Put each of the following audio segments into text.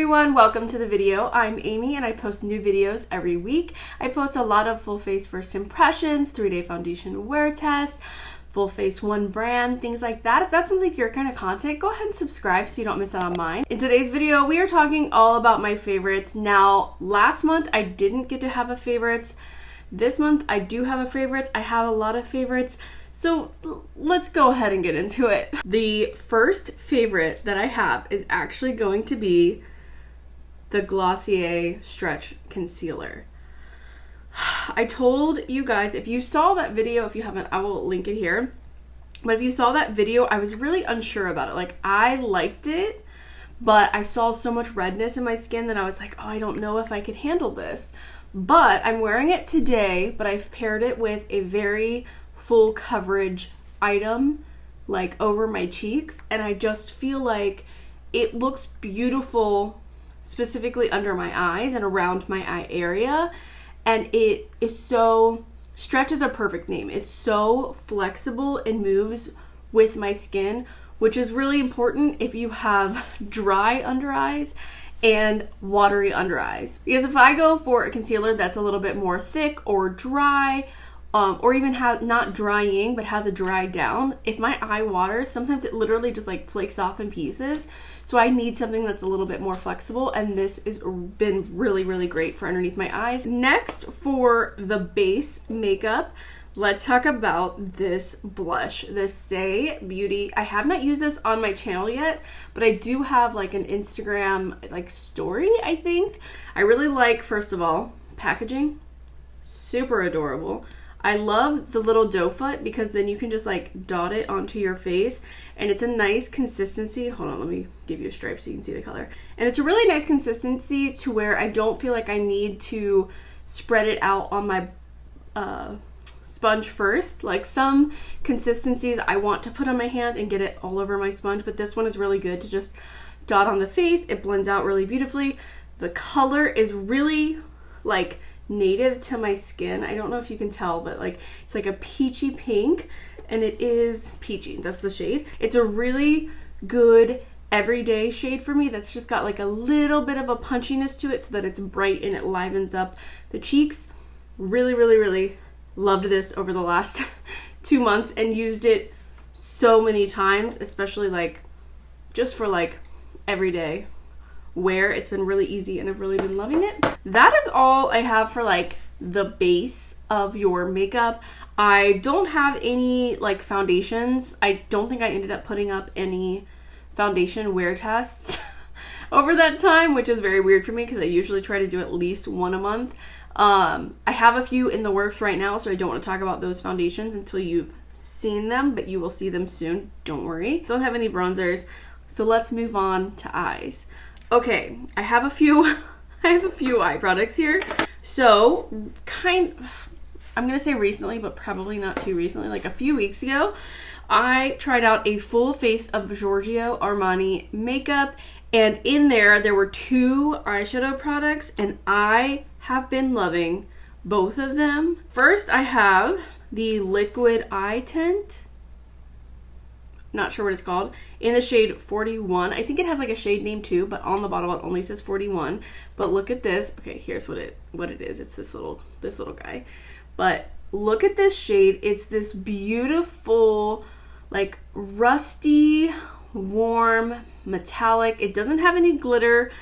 everyone, welcome to the video. I'm Amy and I post new videos every week. I post a lot of full face first impressions, 3-day foundation wear test, full face one brand, things like that. If that sounds like your kind of content, go ahead and subscribe so you don't miss out on mine. In today's video, we are talking all about my favorites. Now, last month I didn't get to have a favorites. This month I do have a favorites. I have a lot of favorites. So let's go ahead and get into it. The first favorite that I have is actually going to be the Glossier Stretch Concealer. I told you guys, if you saw that video, if you haven't, I will link it here. But if you saw that video, I was really unsure about it. Like, I liked it, but I saw so much redness in my skin that I was like, oh, I don't know if I could handle this. But I'm wearing it today, but I've paired it with a very full coverage item like over my cheeks, and I just feel like it looks beautiful specifically under my eyes and around my eye area, and it is so, stretch is a perfect name. It's so flexible and moves with my skin, which is really important if you have dry under eyes and watery under eyes, because if I go for a concealer that's a little bit more thick or dry, or even not drying but has a dry down, if my eye waters, sometimes it literally just like flakes off in pieces. So I need something that's a little bit more flexible, and this has been really great for underneath my eyes. Next, for the base makeup, let's talk about this blush, this Say Beauty. I have not used this on my channel yet, but I do have like an Instagram like story, I think. I really like, first of all, packaging, super adorable. I love the little doe foot because then you can just like dot it onto your face, and it's a nice consistency. Hold on, let me give you a stripe so you can see the color. And it's a really nice consistency to where I don't feel like I need to spread it out on my sponge first. Like some consistencies I want to put on my hand and get it all over my sponge, but this one is really good to just dot on the face. It blends out really beautifully. The color is really like native to my skin. I don't know if you can tell, but like it's like a peachy pink, and it is peachy. That's the shade. It's a really good everyday shade for me that's just got like a little bit of a punchiness to it so that it's bright and it livens up the cheeks. Really loved this over the last 2 months and used it so many times, especially like just for like everyday wear. It's been really easy and I've really been loving it. That is all I have for like the base of your makeup. I don't have any like foundations. I don't think I ended up putting up any foundation wear tests over that time, which is very weird for me because I usually try to do at least one a month. I have a few in the works right now, so I don't want to talk about those foundations until you've seen them, but you will see them soon, don't worry. Don't have any bronzers, so let's move on to eyes. Okay, I have a few eye products here. So, I'm gonna say recently, but probably not too recently, like a few weeks ago, I tried out a full face of Giorgio Armani makeup, and in there were 2 eyeshadow products, and I have been loving both of them. First, I have the liquid eye tint. Not sure what it's called, in the shade 41. I think it has like a shade name too, but on the bottle it only says 41. But look at this. Okay, here's what it is. It's this little guy. But look at this shade. It's this beautiful, like rusty, warm, metallic. It doesn't have any glitter,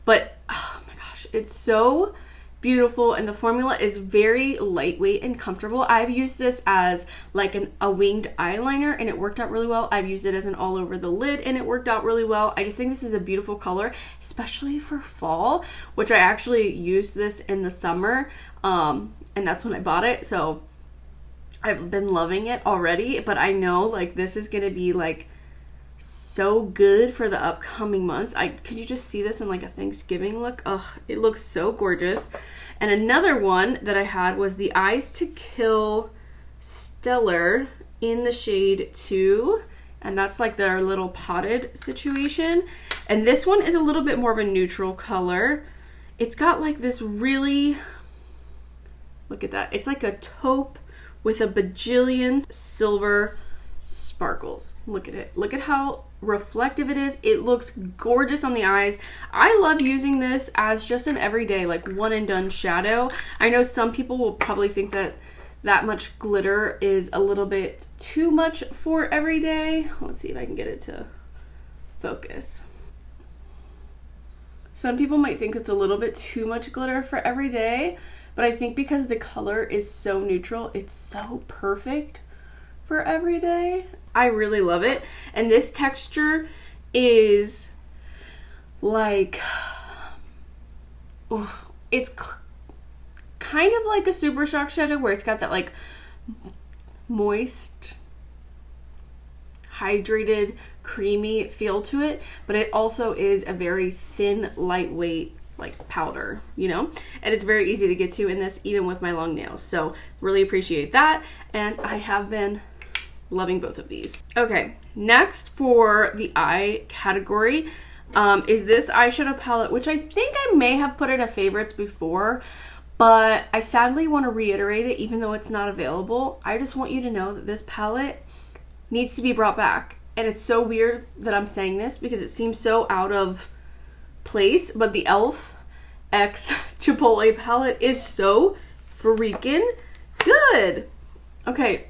but oh my gosh, it's so beautiful, and the formula is very lightweight and comfortable. I've used this as like a winged eyeliner and it worked out really well. I've used it as an all over the lid and it worked out really well. I just think this is a beautiful color, especially for fall, which I actually used this in the summer, and that's when I bought it. So I've been loving it already, but I know like this is gonna be like so good for the upcoming months. Could you just see this in like a Thanksgiving look? Ugh, it looks so gorgeous. And another one that I had was the Eyes to Kill Stellar in the shade 2, and that's like their little potted situation. And this one is a little bit more of a neutral color. It's got like this really, look at that, it's like a taupe with a bajillion silver sparkles. Look at it. Look at how reflective it is. It looks gorgeous on the eyes. I love using this as just an everyday, like, one and done shadow. I know some people will probably think that that much glitter is a little bit too much for every day. Let's see if I can get it to focus. Some people might think it's a little bit too much glitter for every day, but I think because the color is so neutral, it's so perfect for every day. I really love it. And this texture is like, it's kind of like a Super Shock shadow where it's got that like moist, hydrated, creamy feel to it, but it also is a very thin, lightweight like powder, you know, and it's very easy to get to in this, even with my long nails. So really appreciate that, and I have been loving both of these. Okay, next for the eye category is this eyeshadow palette, which I think I may have put in a favorites before, but I sadly want to reiterate it even though it's not available. I just want you to know that this palette needs to be brought back. And it's so weird that I'm saying this because it seems so out of place, but the e.l.f. X Chipotle palette is so freaking good. Okay,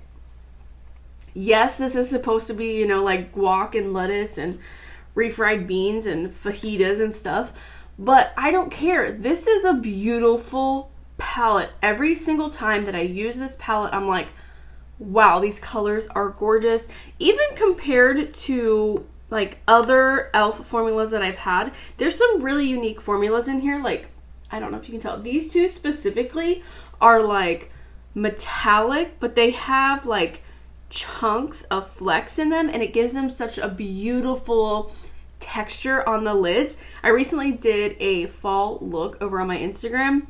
yes, this is supposed to be, you know, like guac and lettuce and refried beans and fajitas and stuff, but I don't care. This is a beautiful palette. Every single time that I use this palette, I'm like, wow, these colors are gorgeous. Even compared to like other e.l.f. formulas that I've had, there's some really unique formulas in here. Like, I don't know if you can tell, these two specifically are like metallic, but they have like chunks of flecks in them, and it gives them such a beautiful texture on the lids. I recently did a fall look over on my Instagram,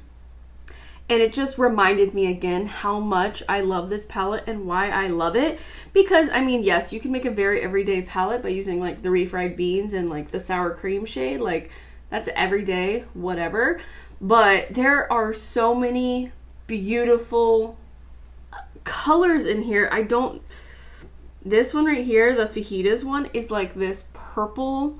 and it just reminded me again how much I love this palette and why I love it. Because, I mean, yes, you can make a very everyday palette by using like the refried beans and like the sour cream shade. Like, that's everyday, whatever. But there are so many beautiful colors in here. This one right here, the fajitas one, is like this purple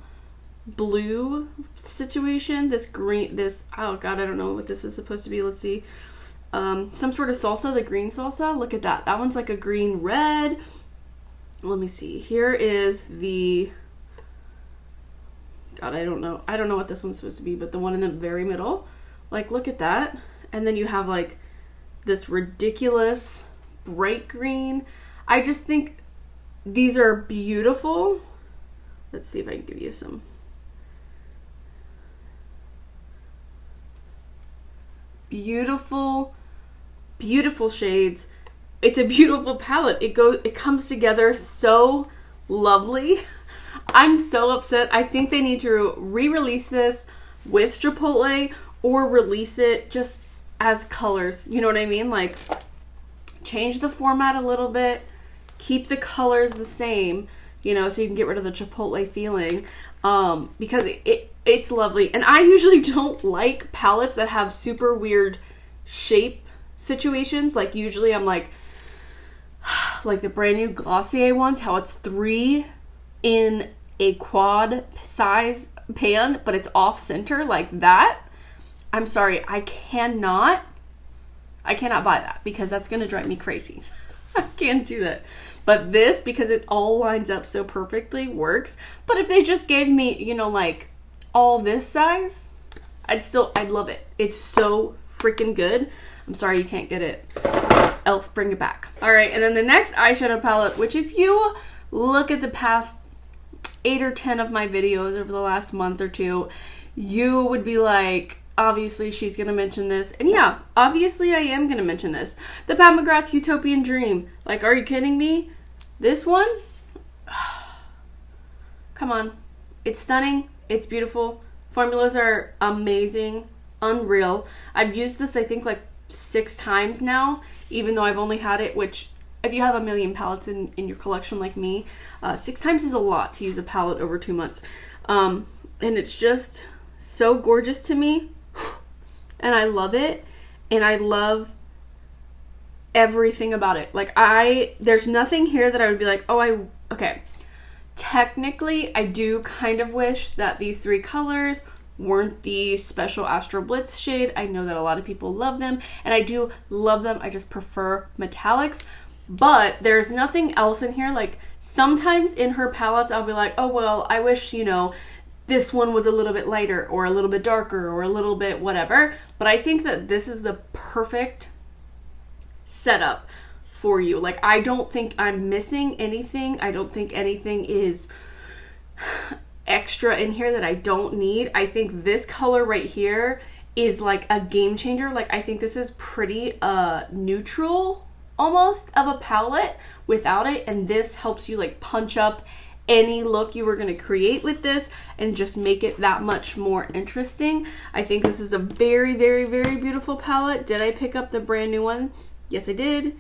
blue situation, this green, this, oh god, I don't know what this is supposed to be. Let's see, some sort of salsa, the green salsa. Look at that, that one's like a green red. Let me see, here is the, god, I don't know what this one's supposed to be, but the one in the very middle, like, look at that. And then you have like this ridiculous bright green. I just think these are beautiful. Let's see if I can give you some. Beautiful, beautiful shades. It's a beautiful palette. It comes together so lovely. I'm so upset. I think they need to re-release this with Chipotle or release it just as colors. You know what I mean? Like, change the format a little bit, keep the colors the same, you know, so you can get rid of the Chipotle feeling, because it's lovely. And I usually don't like palettes that have super weird shape situations. Like, usually I'm like the brand new Glossier ones, how it's 3 in a quad size pan, but it's off center like that. I'm sorry, I cannot buy that because that's gonna drive me crazy. I can't do that. But this, because it all lines up so perfectly, works. But if they just gave me, you know, like all this size, I'd love it. It's so freaking good. I'm sorry you can't get it. e.l.f., bring it back. All right, and then the next eyeshadow palette, which if you look at the past 8 or 10 of my videos over the last month or two, you would be like, obviously she's gonna mention this. And yeah, obviously I am gonna mention this. The Pat McGrath Utopian Dream. Like, are you kidding me? This one? Come on. It's stunning. It's beautiful. Formulas are amazing. Unreal. I've used this, I think, like 6 times now, even though I've only had it, which, if you have a million palettes in your collection like me, 6 times is a lot to use a palette over 2 months. And it's just so gorgeous to me. And I love it. And I love everything about it. Like, there's nothing here that I would be like, oh, okay. Technically, I do kind of wish that these 3 colors weren't the special Astro Blitz shade. I know that a lot of people love them, and I do love them. I just prefer metallics. But there's nothing else in here. Like, sometimes in her palettes, I'll be like, oh, well, I wish, you know, this one was a little bit lighter or a little bit darker or a little bit whatever. But I think that this is the perfect setup for you. Like, I don't think I'm missing anything. I don't think anything is extra in here that I don't need. I think this color right here is like a game changer. Like, I think this is pretty neutral almost of a palette without it, and this helps you like punch up any look you were going to create with this and just make it that much more interesting. I think this is a very, very, very beautiful palette. Did I pick up the brand new one? Yes, I did.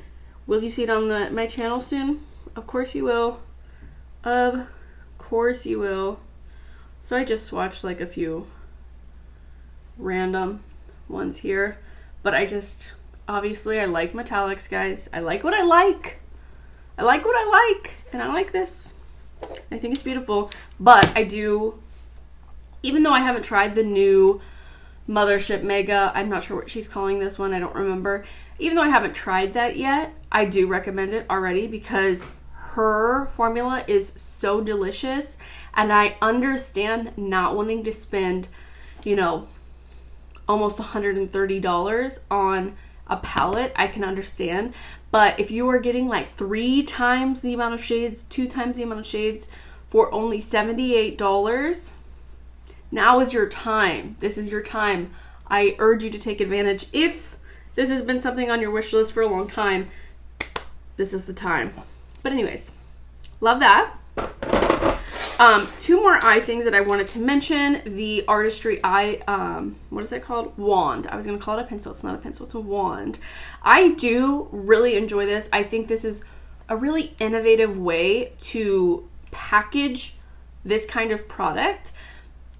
Will you see it on my channel soon? Of course you will. Of course you will. So I just swatched like a few random ones here, but obviously I like metallics, guys. I like what I like. I like what I like, and I like this. I think it's beautiful, but I do, even though I haven't tried the new Mothership Mega, I'm not sure what she's calling this one, I don't remember. Even though I haven't tried that yet, I do recommend it already because her formula is so delicious, and I understand not wanting to spend, you know, almost $130 on a palette. I can understand, but if you are getting like 3 times the amount of shades, 2 times the amount of shades for only $78, now is your time. This is your time. I urge you to take advantage. If this has been something on your wish list for a long time, this is the time. But anyways, love that. 2 more eye things that I wanted to mention. The Artistry Eye, what is that called? Wand. I was going to call it a pencil. It's not a pencil. It's a wand. I do really enjoy this. I think this is a really innovative way to package this kind of product.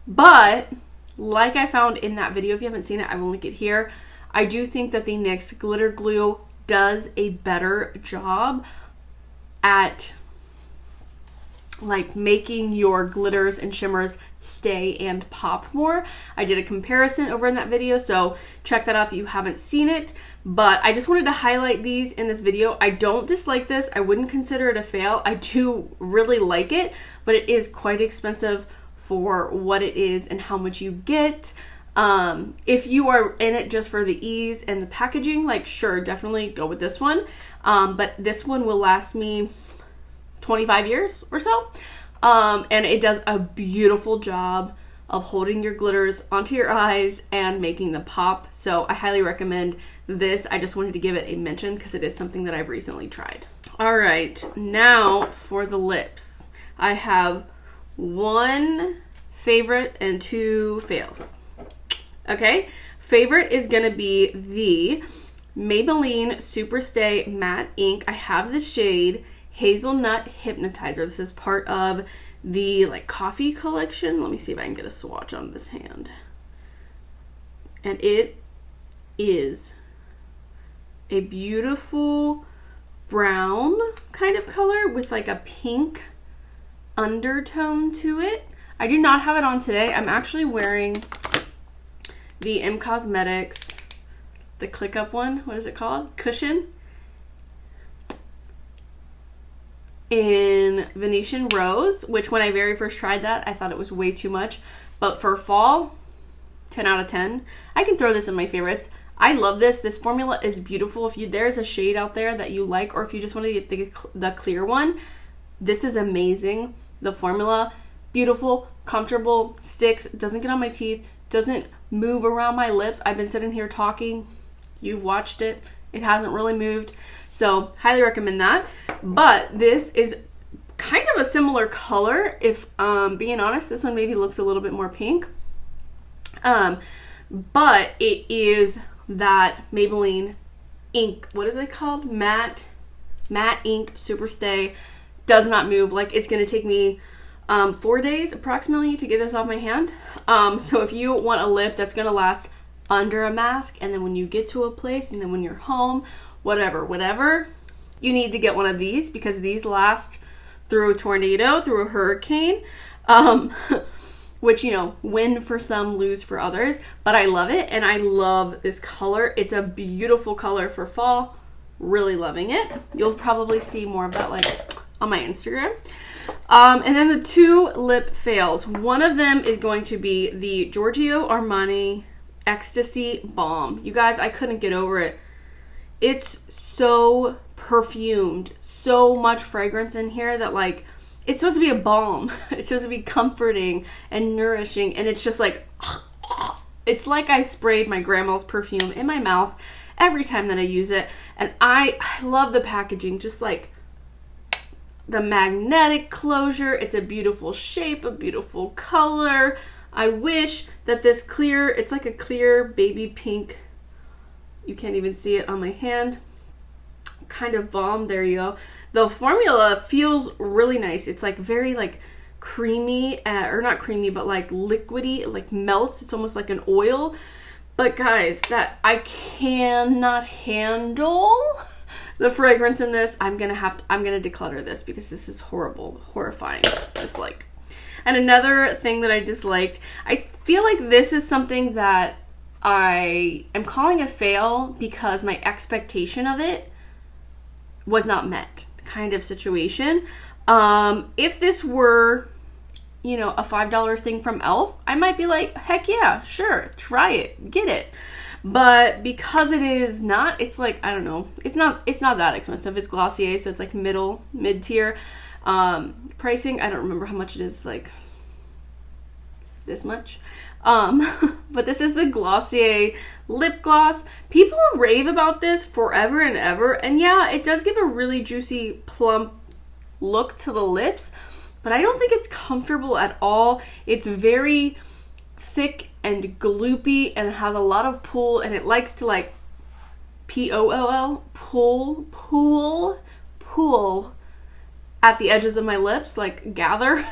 But like I found in that video, if you haven't seen it, I will link it here. I do think that the NYX Glitter Glue does a better job at like making your glitters and shimmers stay and pop more. I did a comparison over in that video, so check that out if you haven't seen it. But I just wanted to highlight these in this video. I don't dislike this. I wouldn't consider it a fail. I do really like it, but it is quite expensive for what it is and how much you get. If you are in it just for the ease and the packaging, like sure, definitely go with this one. But this one will last me 25 years or so. And it does a beautiful job of holding your glitters onto your eyes and making them pop. So I highly recommend this. I just wanted to give it a mention because it is something that I've recently tried. All right, now for the lips. I have 1 favorite and 2 fails. Okay, favorite is gonna be the Maybelline Superstay Matte Ink. I have the shade Hazelnut Hypnotizer. This is part of the like coffee collection. Let me see if I can get a swatch on this hand. And it is a beautiful brown kind of color with like a pink undertone to it. I do not have it on today. I'm actually wearing the M Cosmetics, the click up one. What is it called? Cushion. In Venetian Rose, which when I very first tried that, I thought it was way too much. But for fall, 10 out of 10. I can throw this in my favorites. I love this. This formula is beautiful. If there's a shade out there that you like, or if you just want to get the clear one, this is amazing. The formula, beautiful, comfortable, sticks, doesn't get on my teeth, doesn't move around my lips. I've been sitting here talking. You've watched it. It hasn't really moved. So highly recommend that. But this is kind of a similar color. If being honest, this one maybe looks a little bit more pink. But it is that Maybelline ink. What is it called? Matte ink Superstay. Does not move. Like, it's going to take me 4 days approximately to get this off my hand. So if you want a lip that's going to last under a mask, and then when you get to a place, and then when you're home, whatever, you need to get one of these because these last through a tornado, through a hurricane, which, you know, win for some, lose for others, but I love it, and I love this color. It's a beautiful color for fall. Really loving it. You'll probably see more of that like on my Instagram. And then the 2 lip fails. One of them is going to be the Giorgio Armani Ecstasy Balm. You guys, I couldn't get over it. It's so perfumed, so much fragrance in here that like, it's supposed to be a balm. It's supposed to be comforting and nourishing, and it's just like, it's like I sprayed my grandma's perfume in my mouth every time that I use it. And I love the packaging, just like the magnetic closure. It's a beautiful shape, a beautiful color. I wish that this clear, it's like a clear baby pink, you can't even see it on my hand, kind of balm. There you go. The formula feels really nice. It's like very like creamy, or not creamy, but like liquidy. It like melts. It's almost like an oil. But guys, that I cannot handle the fragrance in this. I'm gonna declutter this because this is horrible, horrifying. Dislike. And another thing that I disliked, I feel like this is something that I am calling a fail because my expectation of it was not met, kind of situation. If this were, you know, a $5 thing from e.l.f., I might be like, heck yeah, sure, try it, get it. But because it is not, it's like, I don't know, it's not that expensive. It's Glossier, so it's like mid-tier pricing. I don't remember how much it is, like this much. But this is the Glossier lip gloss. People rave about this forever and ever, and yeah, it does give a really juicy, plump look to the lips, but I don't think it's comfortable at all. It's very thick and gloopy, and it has a lot of pull, and it likes to like P-O-L-L, pull at the edges of my lips, like gather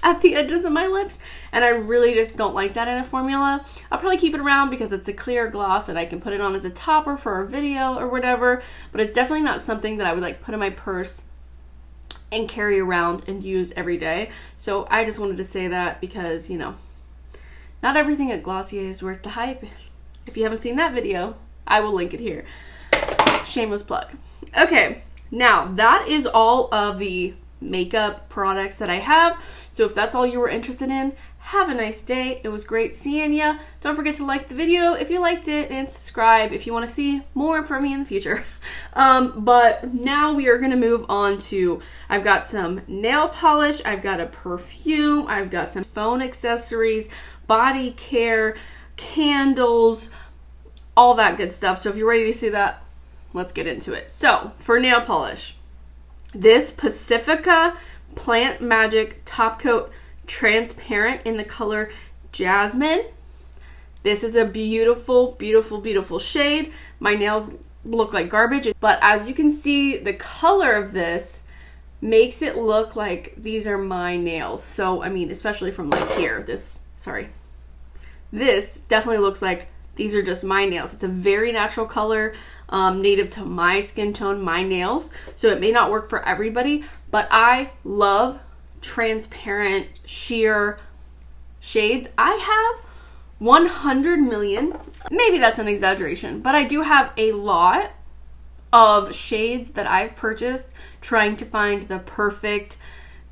at the edges of my lips, and I really just don't like that in a formula. I'll probably keep it around because it's a clear gloss and I can put it on as a topper for a video or whatever, but it's definitely not something that I would like put in my purse and carry around and use every day. So I just wanted to say that because, you know, not everything at Glossier is worth the hype. If you haven't seen that video, I will link it here. Shameless plug. Okay, now that is all of the makeup products that I have. So if that's all you were interested in, have a nice day. It was great seeing ya. Don't forget to like the video if you liked it, and subscribe if you want to see more from me in the future. But now we are going to move on to, I've got some nail polish, I've got a perfume, I've got some phone accessories, body care, candles, all that good stuff. So if you're ready to see that, let's get into it. So for nail polish, this Pacifica Plant Magic Top Coat Transparent in the color Jasmine. This is a beautiful, beautiful, beautiful shade. My nails look like garbage, but as you can see, the color of this makes it look like these are my nails. So, I mean, especially from like here, this definitely looks like these are just my nails. It's a very natural color, native to my skin tone, my nails. So it may not work for everybody, but I love transparent, sheer shades. I have 100 million, maybe that's an exaggeration, but I do have a lot of shades that I've purchased trying to find the perfect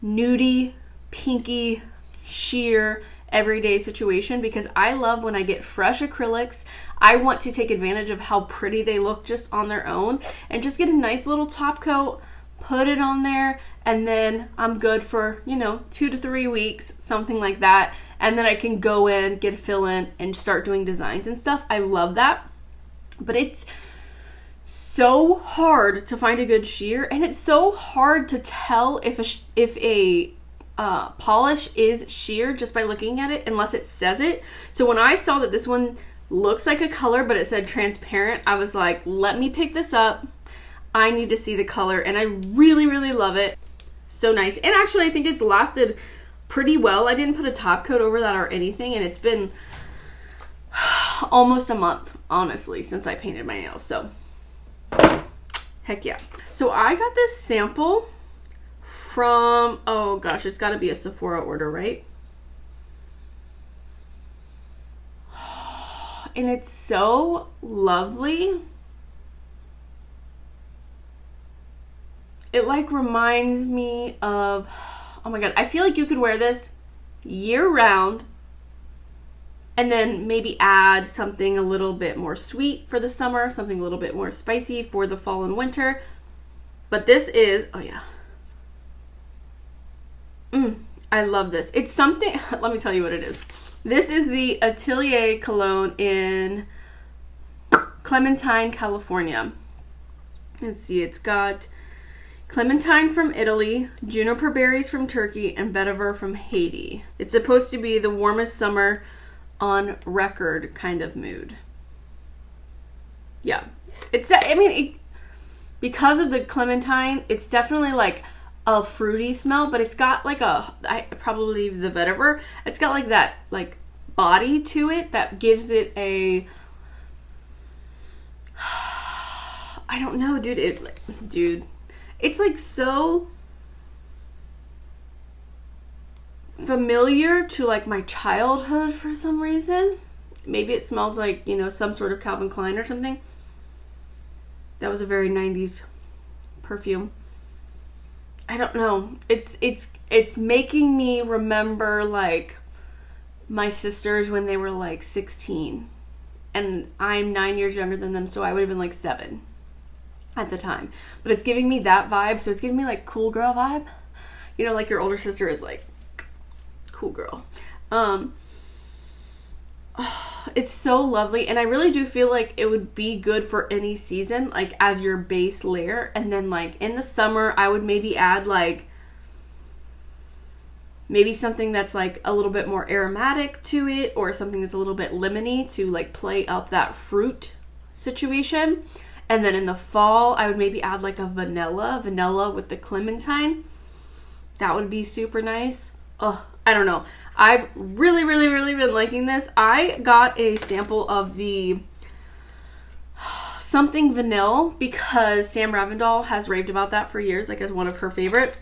nudie, pinky, sheer, everyday situation, because I love when I get fresh acrylics. I want to take advantage of how pretty they look just on their own and just get a nice little top coat, put it on there, and then I'm good for, 2 to 3 weeks, something like that. And then I can go in, get a fill in, and start doing designs and stuff. I love that. But it's so hard to find a good sheer, and it's so hard to tell if a polish is sheer just by looking at it unless it says it. So when I saw that this one looks like a color but it said transparent, I was like, let me pick this up. I need to see the color, and I really, really love it. So nice. And actually, I think it's lasted pretty well. I didn't put a top coat over that or anything, and it's been almost a month, honestly, since I painted my nails. So Heck yeah. So I got this sample from, oh gosh, it's got to be a Sephora order, right? And it's so lovely. It like reminds me of, oh my god, I feel like you could wear this year round and then maybe add something a little bit more sweet for the summer, something a little bit more spicy for the fall and winter. But this is, oh yeah. I love this. It's something, let me tell you what it is. This is the Atelier Cologne in Clementine, California. Let's see, it's got clementine from Italy, juniper berries from Turkey, and vetiver from Haiti. It's supposed to be the warmest summer on record kind of mood. Yeah. It's, I mean, because of the clementine, it's definitely like a fruity smell, but it's got like probably the vetiver, it's got like that like body to it that gives it a, I don't know, dude, it's like so familiar to like my childhood for some reason. Maybe it smells like, you know, some sort of Calvin Klein or something. That was a very 90s perfume. I don't know. It's making me remember like my sisters when they were like 16. And I'm 9 years younger than them, so I would have been like 7 at the time. But it's giving me that vibe, so it's giving me like cool girl vibe. You know, like your older sister is like cool girl. It's so lovely, and I really do feel like it would be good for any season, like as your base layer. And then like in the summer I would maybe add like maybe something that's like a little bit more aromatic to it, or something that's a little bit lemony to like play up that fruit situation. And then in the fall I would maybe add like a vanilla with the clementine. That would be super nice. I don't know. I've really been liking this. I got a sample of the something vanilla because Sam Ravindal has raved about that for years, like as one of her favorite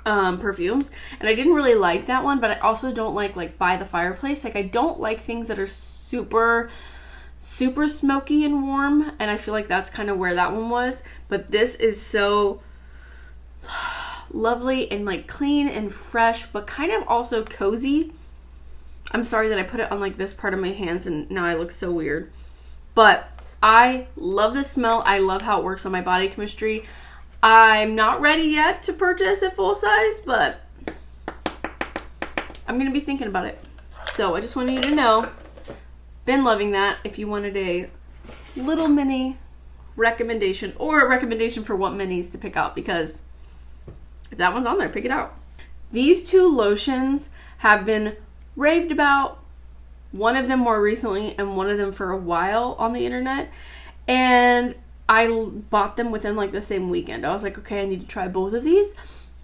perfumes. And I didn't really like that one, but I also don't like by the fireplace. Like I don't like things that are super smoky and warm, and I feel like that's kind of where that one was. But this is so lovely and like clean and fresh, but kind of also cozy. I'm sorry that I put it on like this part of my hands and now I look so weird, but I love the smell. I love how it works on my body chemistry. I'm not ready yet to purchase it full size, but I'm gonna be thinking about it. So I just wanted you to know, been loving that. If you wanted a little mini recommendation, or a recommendation for what minis to pick out, because if that one's on there, pick it out. These two lotions have been raved about. One of them more recently and one of them for a while on the internet. And I bought them within like the same weekend. I was like, okay, I need to try both of these.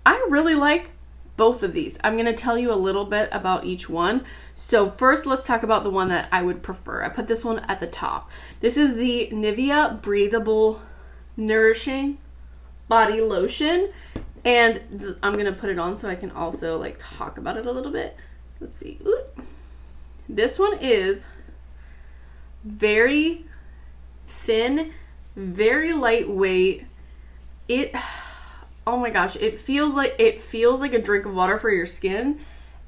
I really like both of these. I'm going to tell you a little bit about each one. So first, let's talk about the one that I would prefer. I put this one at the top. This is the Nivea Breathable Nourishing Body Lotion. And I'm going to put it on so I can also like talk about it a little bit. Let's see. Ooh. This one is very thin, very lightweight. Oh my gosh, it feels like a drink of water for your skin,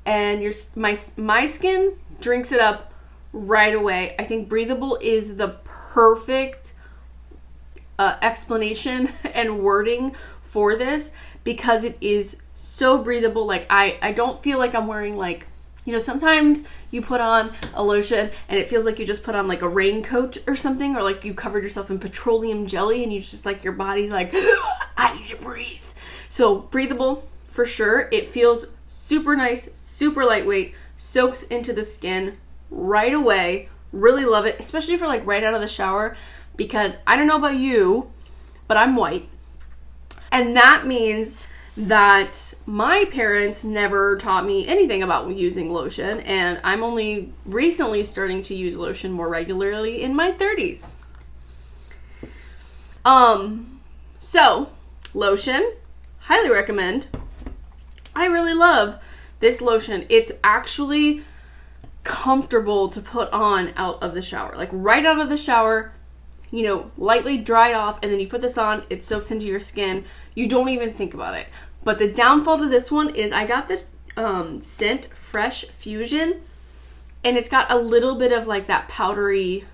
and my skin drinks it up right away. I think breathable is the perfect explanation and wording for this, because it is so breathable. Like I don't feel like I'm wearing like, you know, sometimes you put on a lotion and it feels like you just put on like a raincoat or something, or like you covered yourself in petroleum jelly and you just like, your body's like, I need to breathe. So breathable for sure. It feels super nice, super lightweight, soaks into the skin right away. Really love it, especially for like right out of the shower, because I don't know about you, but I'm white. And that means that my parents never taught me anything about using lotion, and I'm only recently starting to use lotion more regularly in my 30s. So, lotion, highly recommend. I really love this lotion. It's actually comfortable to put on out of the shower. Like right out of the shower, you know, lightly dried off, and then you put this on, it soaks into your skin. You don't even think about it. But the downfall to this one is I got the scent Fresh Fusion, and it's got a little bit of like that powdery,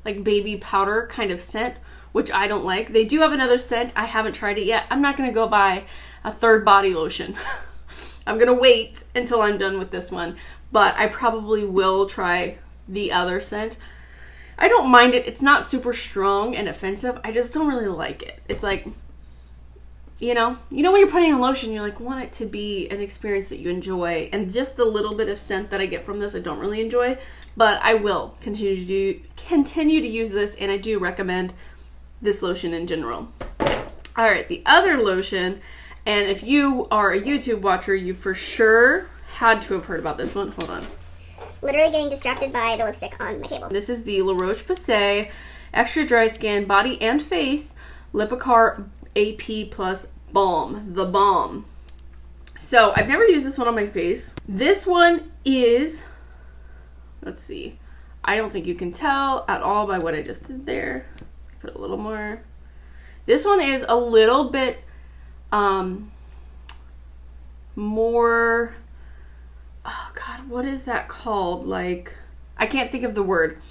like baby powder kind of scent, which I don't like. They do have another scent. I haven't tried it yet. I'm not going to go buy a third body lotion. I'm going to wait until I'm done with this one, but I probably will try the other scent. I don't mind it. It's not super strong and offensive. I just don't really like it. It's like, you know when you're putting on lotion, you're like, want it to be an experience that you enjoy. And just the little bit of scent that I get from this, I don't really enjoy. But I will continue to use this, and I do recommend this lotion in general. All right, the other lotion, and if you are a YouTube watcher, you for sure had to have heard about this one. Hold on. Literally getting distracted by the lipstick on my table. This is the La Roche-Posay Extra Dry Skin Body and Face Lipikar AP Plus Balm. The Balm. So, I've never used this one on my face. This one is, let's see, I don't think you can tell at all by what I just did there. Put a little more. This one is a little bit more, oh god, what is that called? Like, I can't think of the word.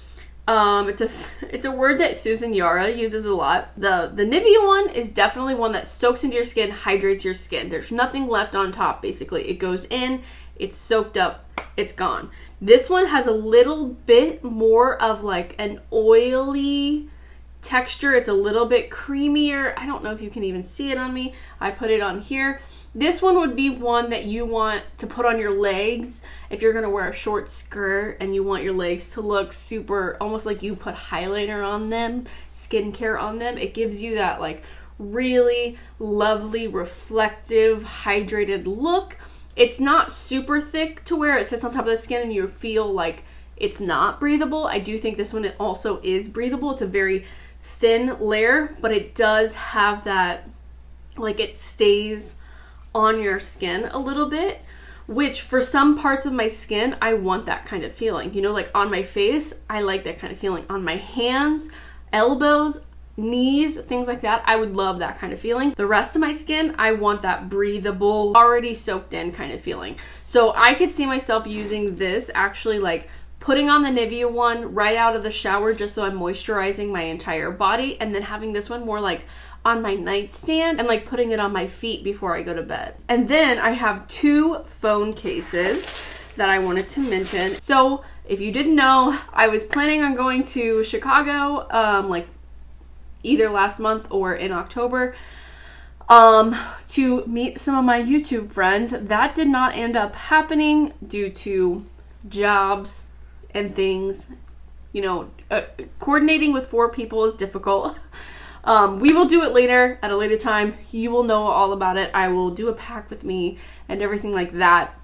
It's a word that Susan Yara uses a lot. The Nivea one is definitely one that soaks into your skin, hydrates your skin. There's nothing left on top, basically. It goes in, it's soaked up, it's gone. This one has a little bit more of like an oily texture. It's a little bit creamier. I don't know if you can even see it on me. I put it on here. This one would be one that you want to put on your legs if you're going to wear a short skirt and you want your legs to look super, almost like you put highlighter on them, skincare on them. It gives you that like really lovely, reflective, hydrated look. It's not super thick to where it sits on top of the skin and you feel like it's not breathable. I do think this one also is breathable. It's a very thin layer, but it does have that, like it stays on your skin a little bit, which for some parts of my skin, I want that kind of feeling. You know, like on my face, I like that kind of feeling. On my hands, elbows, knees, things like that, I would love that kind of feeling. The rest of my skin, I want that breathable, already soaked in kind of feeling. So I could see myself using this actually like putting on the Nivea one right out of the shower just so I'm moisturizing my entire body, and then having this one more like on my nightstand and like putting it on my feet before I go to bed. And then I have 2 phone cases that I wanted to mention. So if you didn't know, I was planning on going to Chicago like either last month or in October to meet some of my YouTube friends. That did not end up happening due to jobs and things. You know, coordinating with 4 people is difficult. We will do it later at a later time. You will know all about it. I will do a pack with me and everything like that.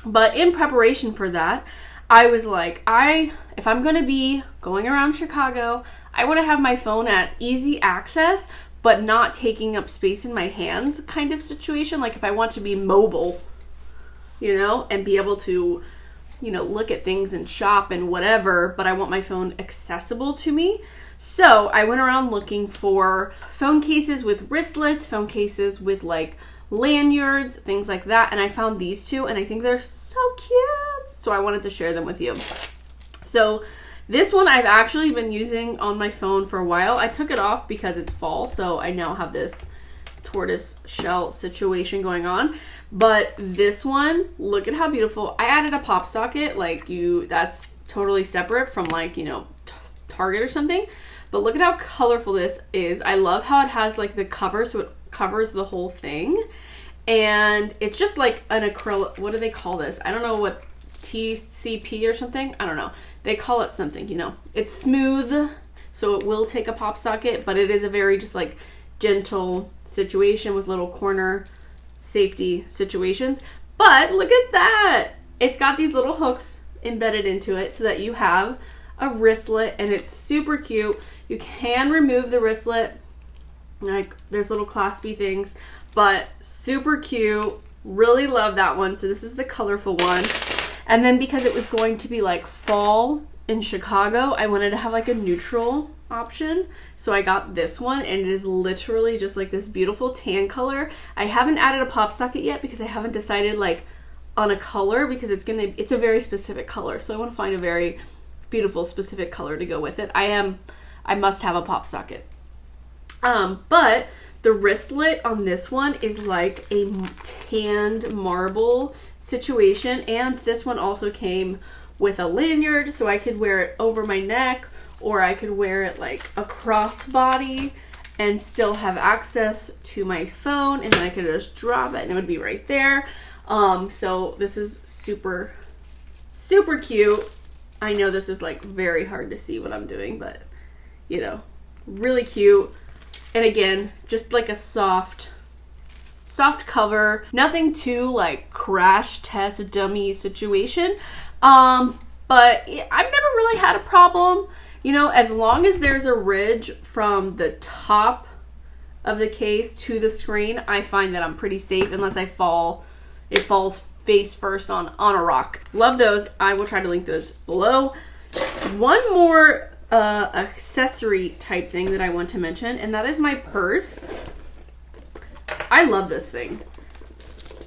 But in preparation for that, I was like, if I'm going to be going around Chicago, I want to have my phone at easy access, but not taking up space in my hands kind of situation. Like if I want to be mobile, you know, and be able to, you know, look at things and shop and whatever, but I want my phone accessible to me. So I went around looking for phone cases with wristlets, phone cases with like lanyards, things like that. And I found these 2 and I think they're so cute. So I wanted to share them with you. So this one I've actually been using on my phone for a while. I took it off because it's fall. So I now have this tortoise shell situation going on. But this one, look at how beautiful. I added a pop socket, like that's totally separate from like, you know, Target or something. But look at how colorful this is. I love how it has like the cover, so it covers the whole thing. And it's just like an acrylic, what do they call this? I don't know, what, TCP or something? I don't know. They call it something, you know. It's smooth, so it will take a pop socket, but it is a very just like gentle situation with little corner safety situations. But look at that. It's got these little hooks embedded into it so that you have a wristlet, and it's super cute. You can remove the wristlet Like there's little claspy things, but super cute. Really love that one. So this is the colorful one. And then because it was going to be like fall in Chicago, I wanted to have like a neutral option. So I got this one, and it is literally just like this beautiful tan color. I haven't added a pop socket yet because I haven't decided like on a color, because it's a very specific color. So I want to find a very beautiful specific color to go with it. I must have a pop socket. But the wristlet on this one is like a tanned marble situation, and this one also came with a lanyard, so I could wear it over my neck, or I could wear it like a crossbody and still have access to my phone, and then I could just drop it and it would be right there. So this is super, super cute. I know this is like very hard to see what I'm doing, but you know, really cute. And again, just like a soft cover, nothing too like crash test dummy situation. But I've never really had a problem, you know, as long as there's a ridge from the top of the case to the screen. I find that I'm pretty safe unless it falls face first on a rock. Love those. I will try to link those below. One more accessory type thing that I want to mention, and that is my purse. I love this thing.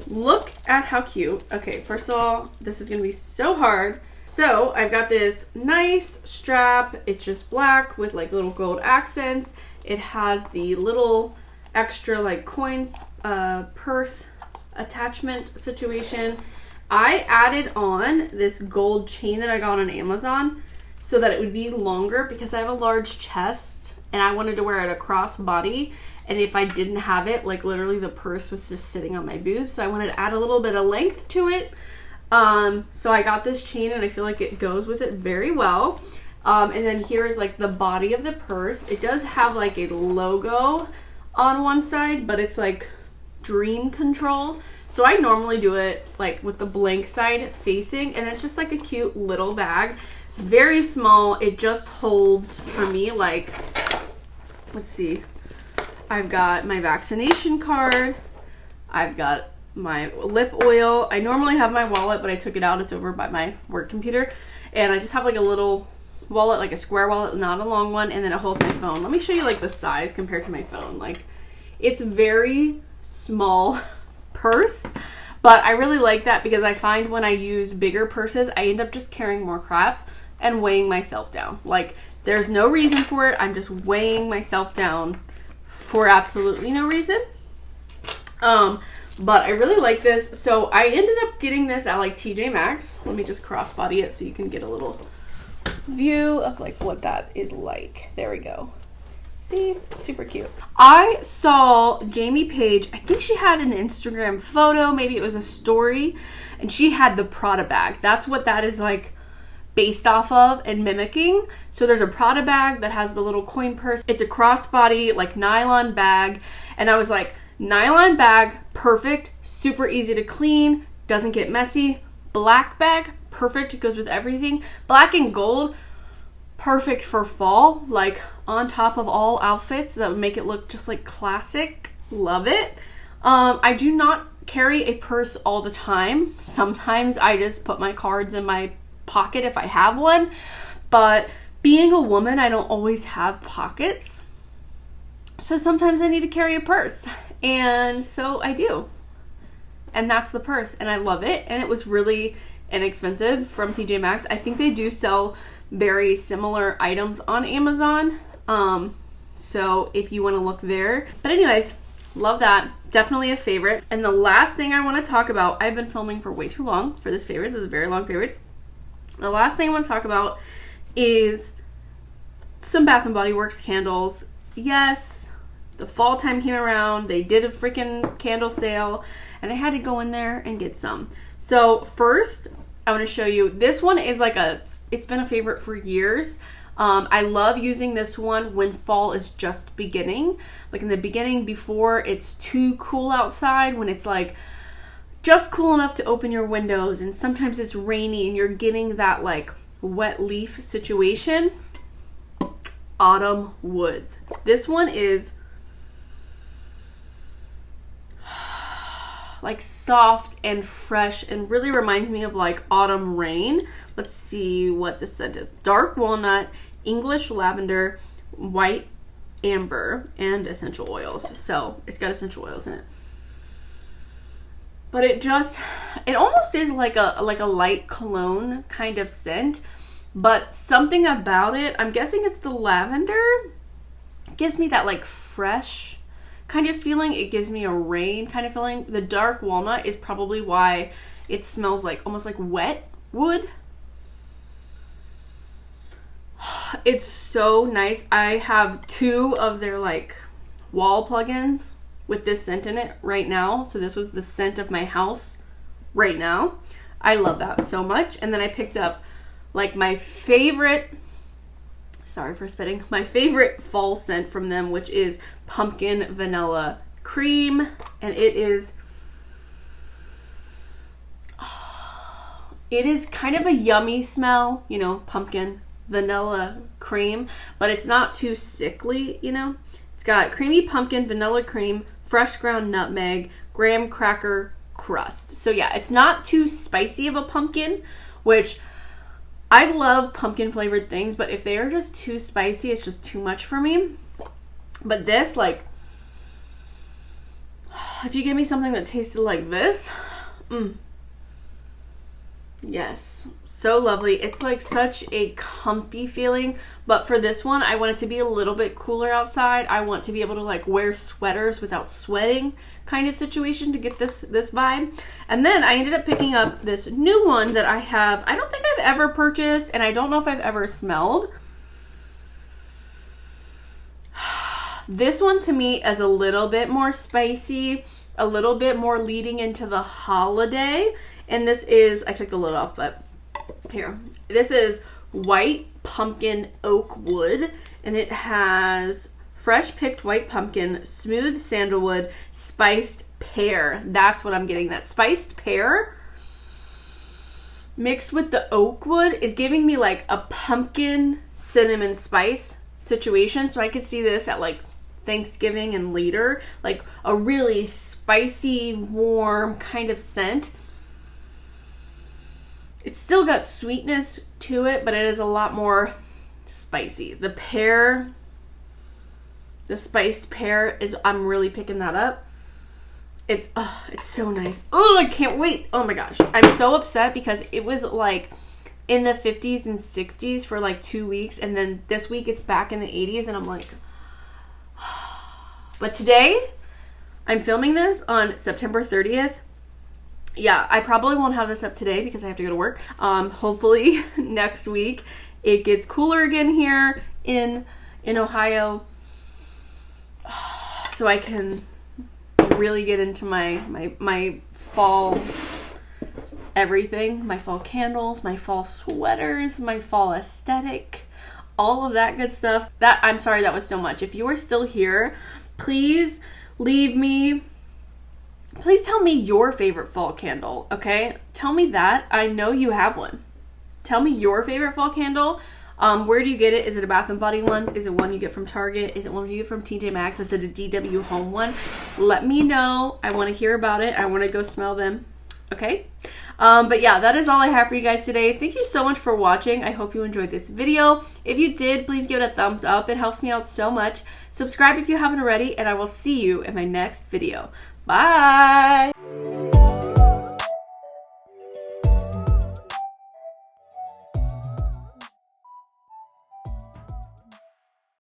Look at how cute. Okay, first of all, this is gonna be so hard. So I've got this nice strap. It's just black with like little gold accents. It has the little extra like coin purse attachment situation. I added on this gold chain that I got on Amazon so that it would be longer, because I have a large chest and I wanted to wear it across body. And if I didn't have it, like literally the purse was just sitting on my boobs. So I wanted to add a little bit of length to it. So I got this chain, and I feel like it goes with it very well. And then here is like the body of the purse. It does have like a logo on one side, but it's like Dream Control. So I normally do it like with the blank side facing, and it's just like a cute little bag. Very small. It just holds for me like, let's see. I've got my vaccination card. I've got my lip oil. I normally have my wallet, but I took it out. It's over by my work computer. And I just have like a little wallet, like a square wallet, not a long one. And then it holds my phone. Let me show you like the size compared to my phone. Like, it's very small purse, but I really like that because I find when I use bigger purses, I end up just carrying more crap and weighing myself down. Like, there's no reason for it. I'm just weighing myself down for absolutely no reason. But I really like this. So I ended up getting this at like TJ Maxx. Let me just crossbody it so you can get a little view of like what that is like. There we go. See, super cute. I saw Jamie Page, I think she had an Instagram photo, maybe it was a story, and she had the Prada bag. That's what that is like based off of and mimicking. So there's a Prada bag that has the little coin purse. It's a crossbody like nylon bag, and I was like, nylon bag, perfect, super easy to clean, doesn't get messy. Black bag, perfect, it goes with everything. Black and gold, perfect for fall, like on top of all outfits. That would make it look just like classic. Love it. I do not carry a purse all the time. Sometimes I just put my cards in my pocket if I have one, but being a woman, I don't always have pockets. So sometimes I need to carry a purse, and so I do. And that's the purse, and I love it. And it was really inexpensive from TJ Maxx. I think they do sell very similar items on Amazon. So if you want to look there. But anyways, love that. Definitely a favorite. And the last thing I want to talk about, I've been filming for way too long for this favorites. This is a very long favorites. The last thing I want to talk about is some Bath & Body Works candles. Yes, the fall time came around. They did a freaking candle sale, and I had to go in there and get some. So first, I want to show you, this one is like it's been a favorite for years. I love using this one when fall is just beginning. Like in the beginning, before it's too cool outside, when it's like just cool enough to open your windows, and sometimes it's rainy and you're getting that like wet leaf situation. Autumn Woods. This one is like soft and fresh and really reminds me of like autumn rain. Let's see what this scent is. Dark walnut, English lavender, white amber, and essential oils. So it's got essential oils in it. But it almost is like a light cologne kind of scent. But something about it, I'm guessing it's the lavender, gives me that like fresh kind of feeling. It gives me a rain kind of feeling. The dark walnut is probably why it smells like almost like wet wood. It's so nice. I have 2 of their like wall plugins with this scent in it right now. So this is the scent of my house right now. I love that so much. And then I picked up like my favorite, sorry for spitting, my favorite fall scent from them, which is pumpkin vanilla cream. And it is kind of a yummy smell, you know, pumpkin vanilla cream, but it's not too sickly, you know. It's got creamy pumpkin, vanilla cream, fresh ground nutmeg, graham cracker crust. So yeah, it's not too spicy of a pumpkin, which I love pumpkin flavored things, but if they are just too spicy, it's just too much for me. But this, like, if you give me something that tasted like this, yes, so lovely. It's like such a comfy feeling. But for this one, I want it to be a little bit cooler outside. I want to be able to like wear sweaters without sweating kind of situation to get this vibe. And then I ended up picking up this new one that I don't think I've ever purchased, and I don't know if I've ever smelled. This one to me is a little bit more spicy, a little bit more leading into the holiday. And this is, I took the lid off, but here. This is white pumpkin oak wood, and it has fresh picked white pumpkin, smooth sandalwood, spiced pear. That's what I'm getting. That spiced pear mixed with the oak wood is giving me like a pumpkin cinnamon spice situation. So I could see this at like Thanksgiving and later, like a really spicy, warm kind of scent. It's still got sweetness to it, but it is a lot more spicy. The pear, the spiced pear is, I'm really picking that up. It's so nice. Oh, I can't wait. Oh my gosh. I'm so upset because it was like in the 50s and 60s for like 2 weeks. And then this week it's back in the 80s and I'm like, but today I'm filming this on September 30th. Yeah, I probably won't have this up today because I have to go to work. Hopefully next week it gets cooler again here in Ohio, so I can really get into my fall everything, my fall candles, my fall sweaters, my fall aesthetic, all of that good stuff. I'm sorry that was so much. If you are still here, please tell me your favorite fall candle, okay? Tell me that. I know you have one. Tell me your favorite fall candle. Where do you get it? Is it a Bath & Body one? Is it one you get from Target? Is it one you get from TJ Maxx? Is it a DW Home one? Let me know. I want to hear about it. I want to go smell them, okay? But yeah, that is all I have for you guys today. Thank you so much for watching. I hope you enjoyed this video. If you did, please give it a thumbs up. It helps me out so much. Subscribe if you haven't already, and I will see you in my next video. Bye!